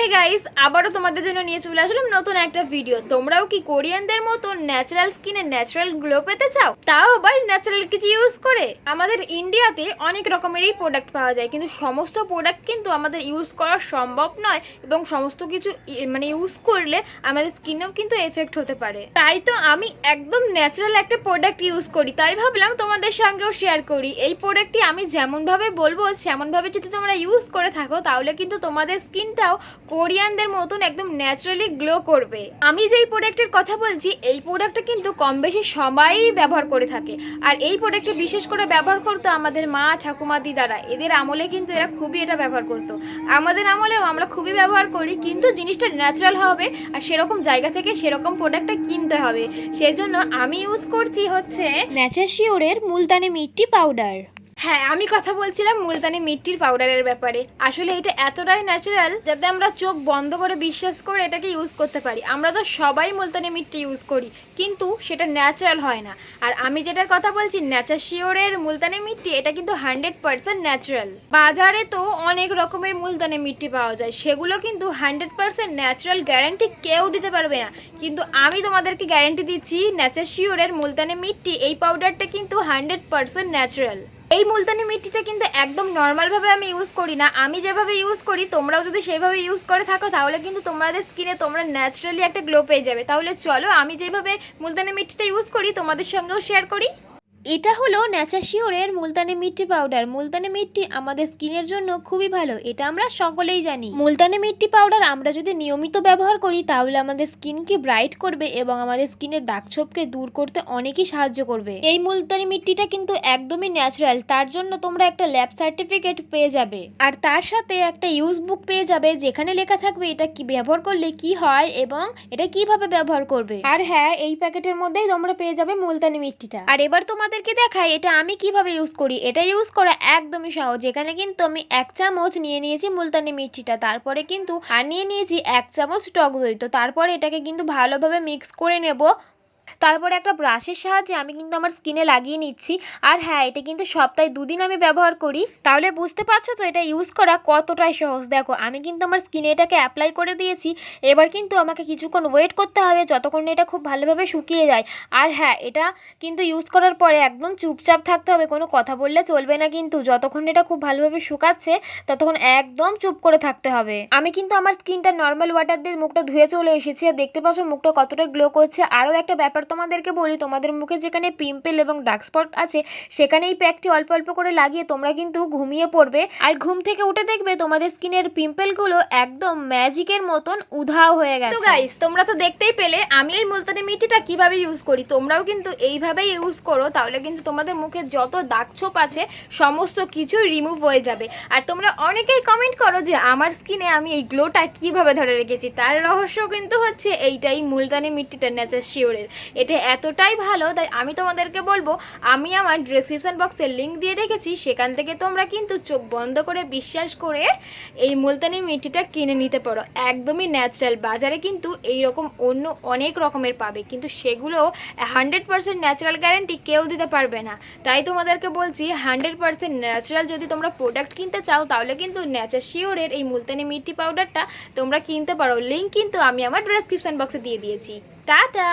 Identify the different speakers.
Speaker 1: Hey guys, আবারও তোমাদের জন্য নিয়ে চলে আসলাম নতুন একটা ভিডিও। তোমরাও কি কোরিয়ানদের মতো ন্যাচারাল স্কিনে ন্যাচারাল গ্লো পেতে চাও, তাও আবার ন্যাচারাল কিছু ইউজ করে? আমাদের ইন্ডিয়াতে অনেক রকমেরই প্রোডাক্ট পাওয়া যায়, কিন্তু সমস্ত প্রোডাক্ট কিন্তু আমাদের ইউজ করা সম্ভব নয় এবং সমস্ত কিছু ইউজ করলে আমাদের স্কিনেও কিন্তু এফেক্ট হতে পারে। তাই তো আমি একদম ন্যাচারাল একটা প্রোডাক্ট ইউজ করি, তাই ভাবলাম তোমাদের সঙ্গেও শেয়ার করি। এই প্রোডাক্টটি আমি যেমন ভাবে বলবো সেমন ভাবে যদি তোমরা ইউজ করে থাকো তাহলে কিন্তু তোমাদের স্কিনটাও কোরিয়ানদের মতন একদম ন্যাচারালি গ্লো করবে। আমি যেই প্রোডাক্টের কথা বলছি এই প্রোডাক্টটা কিন্তু কম বেশি সবাই ব্যবহার করে থাকে, আর এই প্রোডাক্টটি বিশেষ করে ব্যবহার করতো আমাদের মা ঠাকুমা দিদারা। এদের আমলে কিন্তু এরা খুবই এটা ব্যবহার করতো, আমাদের আমলেও আমরা খুবই ব্যবহার করি, কিন্তু জিনিসটা ন্যাচারাল হবে আর সেরকম জায়গা থেকে সেরকম প্রোডাক্টটা কিনতে হবে। সেজন্য আমি ইউজ করছি হচ্ছে ন্যাচার শিওরের মুলতানি মিট্টি পাউডার। হ্যাঁ, আমি কথা বলছিলাম মুলতানি মিট্টির পাউডারের ব্যাপারে। আসলে এটা এতটাই ন্যাচারাল যাতে আমরা চোখ বন্ধ করে বিশ্বাস করে এটাকে ইউজ করতে পারি। আমরা তো সবাই মুলতানি মিট্টি ইউজ করি, কিন্তু সেটা ন্যাচারাল হয় না। আর আমি যেটার কথা বলছি ন্যাচার শিওরের মুলতানি মিট্টি, এটা কিন্তু 100% ন্যাচারাল। বাজারে তো অনেক রকমের মুলতানি মিট্টি পাওয়া যায়, সেগুলো কিন্তু 100% ন্যাচারাল গ্যারান্টি কেউ দিতে পারবে না, কিন্তু আমি তোমাদেরকে গ্যারান্টি দিচ্ছি ন্যাচার শিওরের মুলতানি মিট্টি এই পাউডারটা কিন্তু 100% ন্যাচারাল। এই মুলতানি মিট্টিটা কিন্তু একদম নর্মাল ভাবে আমি ইউজ করি না, আমি যেভাবে ইউজ করি তোমরাও যদি সেইভাবে ইউজ করে থাকো তাহলে কিন্তু তোমাদের স্কিনে তোমরা ন্যাচারালি একটা গ্লো পেয়ে যাবে। তাহলে চলো আমি যেভাবে মুলতানি মিট্টিটা ইউজ করি তোমাদের সঙ্গেও শেয়ার করি। এটা হলো ন্যাচার শিওরের মুলতানি মিট্টি পাউডার। মুলতানি মিট্টি আমাদের স্কিনের জন্য খুবই ভালো, এটা আমরা সকলেই জানি। মুলতানি মিট্টি পাউডার আমরা যদি নিয়মিত ব্যবহার করি তাহলে আমাদের স্কিনকে ব্রাইট করবে এবং আমাদের স্কিনের দাগ ছোপকে দূর করতে অনেকই সাহায্য করবে। এই মুলতানি মিট্টিটা কিন্তু একদমই ন্যাচারাল, তার জন্য তোমরা একটা ল্যাব সার্টিফিকেট পেয়ে যাবে, আর তার সাথে একটা ইউজ বুক পেয়ে যাবে যেখানে লেখা থাকবে এটা কি ব্যবহার করলে কি হয় এবং এটা কিভাবে ব্যবহার করবে। আর হ্যাঁ, এই প্যাকেটের মধ্যেই তোমরা পেয়ে যাবে মুলতানি মিট্টিটা। আর এবার তোমাদেরকে দেখাই এটা আমি কিভাবে ইউজ করি। এটা ইউজ করা একদমই সহজ। এখানে কিন্তু আমি 1 চামচ নিয়ে নিয়েছি মুলতানি মিট্টিটা, তারপরে কিন্তু আর নিয়ে নিয়েছি 1 চামচ টক দই। তো তারপরে এটাকে কিন্তু ভালোভাবে মিক্স করে নেব। তারপরে একটা ব্রাশের সাহায্যে আমি কিন্তু আমার স্কিনে লাগিয়ে নিচ্ছি। আর হ্যাঁ, এটা কিন্তু সপ্তাহে 2 দিন আমি ব্যবহার করি, তাহলে বুঝতে পারছো তো এটা ইউজ করা কতটাই সহজ। দেখো আমি কিন্তু আমার স্কিনে এটাকে অ্যাপ্লাই করে দিয়েছি, এবার কিন্তু আমাকে কিছুক্ষণ ওয়েট করতে হবে যতক্ষণ এটা খুব ভালোভাবে শুকিয়ে যায়। আর হ্যাঁ, এটা কিন্তু ইউজ করার পরে একদম চুপচাপ থাকতে হবে, কোনো কথা বললে চলবে না, কিন্তু যতক্ষণ এটা খুব ভালোভাবে শুকাচ্ছে ততক্ষণ একদম চুপ করে থাকতে হবে। আমি কিন্তু আমার স্কিনটা নর্মাল ওয়াটার দিয়ে মুখটা ধুয়ে চলে এসেছি, আর দেখতে পাচ্ছ মুখটা কতটা গ্লো করছে। আরও একটা ব্যাপার তোমাদেরকে বলি, তোমাদের মুখে যেখানে পিম্পল এবং ডার্ক স্পট আছে সেখানে এই প্যাকটি অল্প অল্প করে লাগিয়ে তোমরা কিন্তু ঘুমিয়ে পড়বে, আর ঘুম থেকে উঠে দেখবে তোমাদের স্কিনের পিম্পলগুলো একদম ম্যাজিকের মতন উধাও হয়ে গেছে। তো গাইস, তোমরা তো দেখতেই পেলে আমি এই মুলতানি মিট্টিটা কিভাবে ইউজ করি। তোমরাও কিন্তু এইভাবেই ইউজ করো, তাহলে কিন্তু তোমাদের মুখে যত দাগ ছোপ আছে সমস্ত কিছু রিমুভ হয়ে যাবে। আর তোমরা অনেকেই কমেন্ট করো যে আমার স্কিনে আমি এই গ্লোটা কিভাবে ধরে রেখেছি। তার রহস্য কিন্তু হচ্ছে এইটাই, মুলতানি মিট্টিটা ন্যাচার শিওরের। এটা এতটাই ভালো তাই আমি তোমাদেরকে বলবো, আমি আমার ডেসক্রিপশন বক্সে লিঙ্ক দিয়ে রেখেছি, সেখান থেকে তোমরা কিন্তু চোখ বন্ধ করে বিশ্বাস করে এই মুলতানি মিট্টিটা কিনে নিতে পারো। একদমই ন্যাচারাল। বাজারে কিন্তু এইরকম অন্য অনেক রকমের পাবে, কিন্তু সেগুলো 100% ন্যাচারাল গ্যারান্টি কেউ দিতে পারবে না। তাই তোমাদেরকে বলছি 100% ন্যাচারাল যদি তোমরা প্রোডাক্ট কিনতে চাও তাহলে কিন্তু ন্যাচার শিওরের এই মুলতানি মিট্টি পাউডারটা তোমরা কিনতে পারো। লিঙ্ক কিন্তু আমি আমার ডেসক্রিপশন বক্সে দিয়ে দিয়েছি। টাটা।